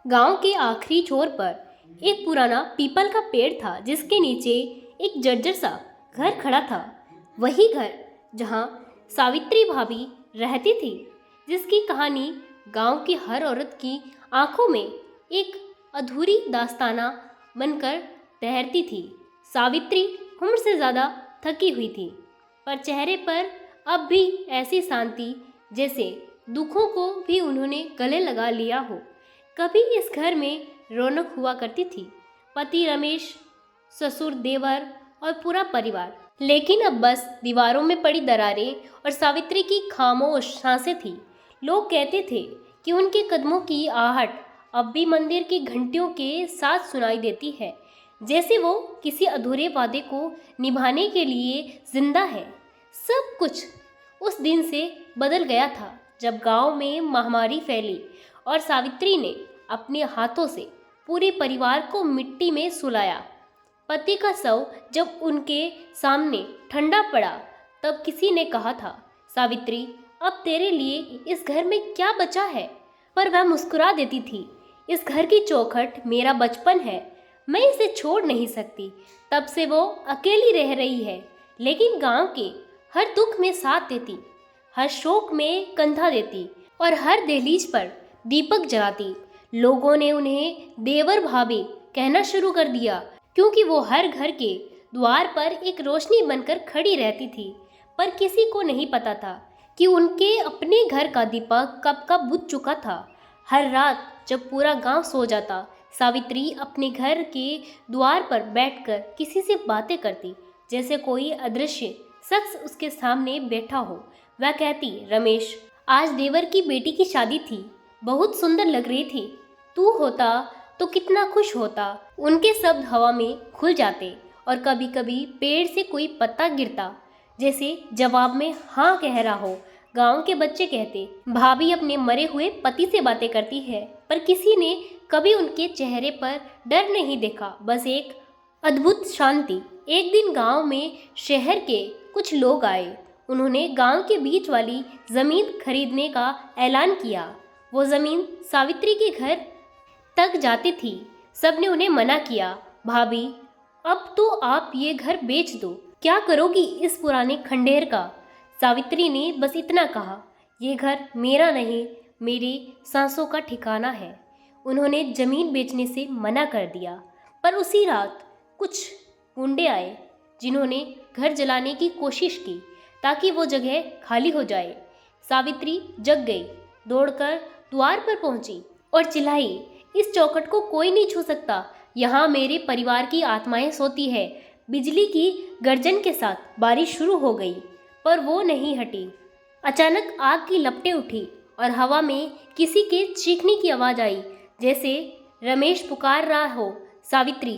गांव के आखिरी छोर पर एक पुराना पीपल का पेड़ था जिसके नीचे एक जर्जर सा घर खड़ा था। वही घर जहां सावित्री भाभी रहती थी, जिसकी कहानी गांव की हर औरत की आंखों में एक अधूरी दास्ताना बनकर तैरती थी। सावित्री उम्र से ज़्यादा थकी हुई थी, पर चेहरे पर अब भी ऐसी शांति जैसे दुखों को भी उन्होंने गले लगा लिया हो। कभी इस घर में रौनक हुआ करती थी, पति रमेश, ससुर देवर और पूरा परिवार। लेकिन अब बस दीवारों में पड़ी दरारें और सावित्री की खामोश सांसें थी। लोग कहते थे कि उनके कदमों की आहट अब भी मंदिर की घंटियों के साथ सुनाई देती है, जैसे वो किसी अधूरे वादे को निभाने के लिए जिंदा है। सब कुछ उस दिन से बदल गया था जब गांव में महामारी फैली और सावित्री ने अपने हाथों से पूरे परिवार को मिट्टी में सुलाया। पति का शव जब उनके सामने ठंडा पड़ा, तब किसी ने कहा था, सावित्री, अब तेरे लिए इस घर में क्या बचा है? पर वह मुस्कुरा देती थी, इस घर की चौखट मेरा बचपन है, मैं इसे छोड़ नहीं सकती। तब से वो अकेली रह रही है, लेकिन गांव के हर दुख में साथ देती, हर शोक में कंधा देती और हर दहलीज पर दीपक जलाती। लोगों ने उन्हें देवर भाभी कहना शुरू कर दिया, क्योंकि वो हर घर के द्वार पर एक रोशनी बनकर खड़ी रहती थी। पर किसी को नहीं पता था कि उनके अपने घर का दीपक कब कब बुझ चुका था। हर रात जब पूरा गांव सो जाता, सावित्री अपने घर के द्वार पर बैठकर किसी से बातें करती, जैसे कोई अदृश्य शख्स उसके सामने बैठा हो। वह कहती, रमेश, आज देवर की बेटी की शादी थी, बहुत सुंदर लग रही थी, तू होता तो कितना खुश होता। उनके शब्द हवा में खुल जाते और कभी कभी पेड़ से कोई पत्ता गिरता, जैसे जवाब में हाँ कह रहा हो। गांव के बच्चे कहते, भाभी अपने मरे हुए पति से बातें करती है, पर किसी ने कभी उनके चेहरे पर डर नहीं देखा, बस एक अद्भुत शांति। एक दिन गांव में शहर के कुछ लोग आए। उन्होंने गांव के बीच वाली जमीन खरीदने का ऐलान किया। वो जमीन सावित्री के घर तक जाती थी। सबने उन्हें मना किया, भाभी, अब तो आप ये घर बेच दो, क्या करोगी इस पुराने खंडहर का? सावित्री ने बस इतना कहा, ये घर मेरा नहीं, मेरी सांसों का ठिकाना है। उन्होंने जमीन बेचने से मना कर दिया। पर उसी रात कुछ गुंडे आए, जिन्होंने घर जलाने की कोशिश की ताकि वो जगह खाली हो जाए। सावित्री जग गई, दौड़कर द्वार पर पहुंची और चिल्लाई, इस चौखट को कोई नहीं छू सकता, यहाँ मेरे परिवार की आत्माएं सोती है। बिजली की गर्जन के साथ बारिश शुरू हो गई, पर वो नहीं हटी। अचानक आग की लपटें उठी और हवा में किसी के चीखने की आवाज़ आई, जैसे रमेश पुकार रहा हो, सावित्री,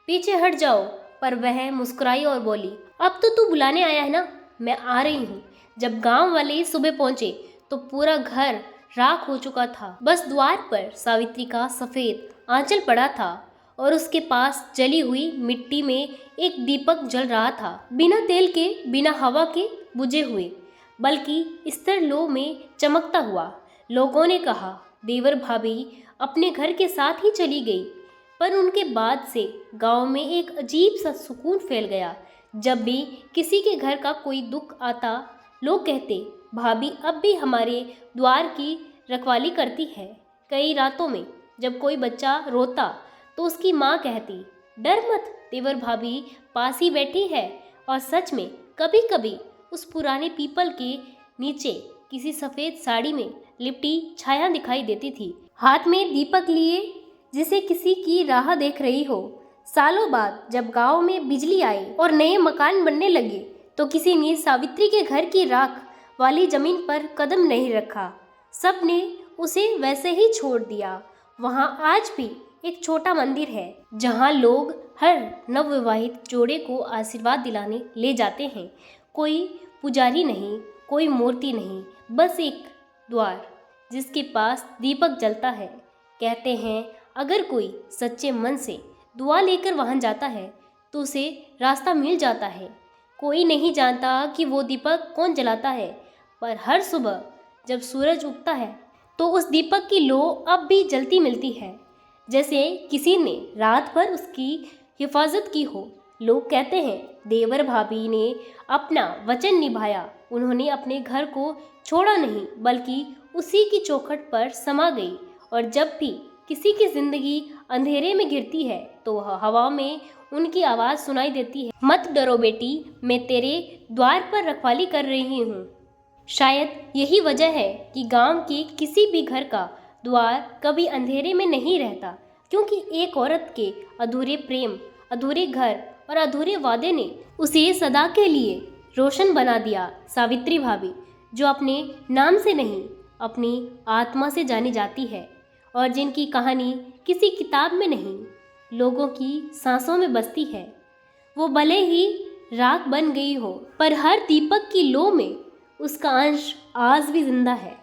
पीछे हट जाओ। पर वह मुस्कुराई और बोली, अब तो तू बुलाने आया है ना, मैं आ रही हूँ। जब गांव वाले सुबह पहुंचे तो पूरा घर राख हो चुका था। बस द्वार पर सावित्री का सफ़ेद आंचल पड़ा था और उसके पास जली हुई मिट्टी में एक दीपक जल रहा था, बिना तेल के, बिना हवा के बुझे हुए, बल्कि स्तर लो में चमकता हुआ। लोगों ने कहा, देवर भाभी अपने घर के साथ ही चली गई। पर उनके बाद से गांव में एक अजीब सा सुकून फैल गया। जब भी किसी के घर का कोई दुख आता, लोग कहते, भाभी अब भी हमारे द्वार की रखवाली करती है। कई रातों में जब कोई बच्चा रोता तो उसकी माँ कहती, डर मत, देवर भाभी पास ही बैठी है। और सच में कभी कभी उस पुराने पीपल के नीचे किसी सफ़ेद साड़ी में लिपटी छाया दिखाई देती थी, हाथ में दीपक लिए, जिसे किसी की राह देख रही हो। सालों बाद जब गांव में बिजली आई और नए मकान बनने लगे, तो किसी ने सावित्री के घर की राख वाली जमीन पर कदम नहीं रखा। सब ने उसे वैसे ही छोड़ दिया। वहाँ आज भी एक छोटा मंदिर है, जहाँ लोग हर नवविवाहित जोड़े को आशीर्वाद दिलाने ले जाते हैं। कोई पुजारी नहीं, कोई मूर्ति नहीं, बस एक द्वार जिसके पास दीपक जलता है। कहते हैं, अगर कोई सच्चे मन से दुआ लेकर वहाँ जाता है तो उसे रास्ता मिल जाता है। कोई नहीं जानता कि वो दीपक कौन जलाता है, पर हर सुबह जब सूरज उगता है तो उस दीपक की लौ अब भी जलती मिलती है। जैसे किसी ने रात भर उसकी हिफाजत की हो। लोग कहते हैं देवर भाभी ने अपना वचन निभाया, उन्होंने अपने घर को छोड़ा नहीं बल्कि उसी की चौखट पर समा गई। और जब भी किसी की जिंदगी अंधेरे में गिरती है तो हवा में उनकी आवाज़ सुनाई देती है, मत डरो बेटी, मैं तेरे द्वार पर रखवाली कर रही हूँ। शायद यही वजह है कि गांव के किसी भी घर का द्वार कभी अंधेरे में नहीं रहता, क्योंकि एक औरत के अधूरे प्रेम, अधूरे घर और अधूरे वादे ने उसे सदा के लिए रोशन बना दिया। सावित्री भाभी, जो अपने नाम से नहीं अपनी आत्मा से जानी जाती है और जिनकी कहानी किसी किताब में नहीं, लोगों की सांसों में बसती है। वो भले ही राख बन गई हो, पर हर दीपक की लौ में उसका अंश आज भी जिंदा है।